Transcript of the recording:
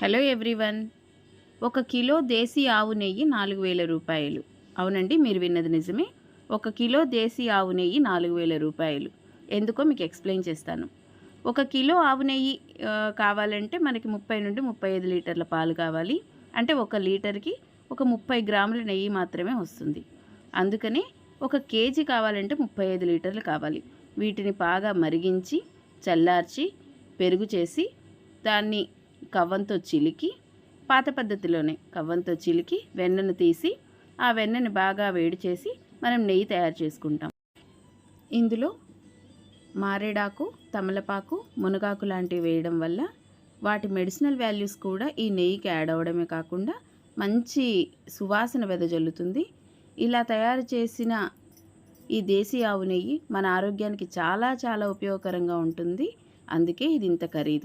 Hello everyone. 1 kilo దేశీ ఆవు నెయ్యి 4000 రూపాయలు. అవునండి, మీరు విన్నది నిజమే. 1 కిలో దేశీ ఆవు నెయ్యి 4000 రూపాయలు. ఎందుకో మీకు ఎక్స్ప్లెయిన్ చేస్తాను. 1 కిలో ఆవు నెయ్యి కావాలంటే మనకి 30 నుండి 35 లీటర్ల పాలు కావాలి. అంటే 1 లీటర్కి ఒక 30 గ్రాముల నెయ్యి మాత్రమే వస్తుంది. అందుకనే 1 కేజీ కావాలంటే 35 లీటర్లు కావాలి. వీటిని బాగా మరిగించి చల్లార్చి పెరుగు చేసి దాన్ని కవ్వంతో చిలికి, పాత పద్ధతిలోనే కవ్వంతో చిలికి వెన్నను తీసి ఆ వెన్నని బాగా వేడి చేసి మనం నెయ్యి తయారు చేసుకుంటాం. ఇందులో మారేడాకు, తమలపాకు, మునగాకు లాంటివి వేయడం వల్ల వాటి మెడిసినల్ వాల్యూస్ కూడా ఈ నెయ్యికి యాడ్ అవ్వడమే కాకుండా మంచి సువాసన వెదజల్లుతుంది. ఇలా తయారు చేసిన ఈ దేశీ ఆవు నెయ్యి మన ఆరోగ్యానికి చాలా చాలా ఉపయోగకరంగా ఉంటుంది. అందుకే ఇది ఇంత ఖరీదు.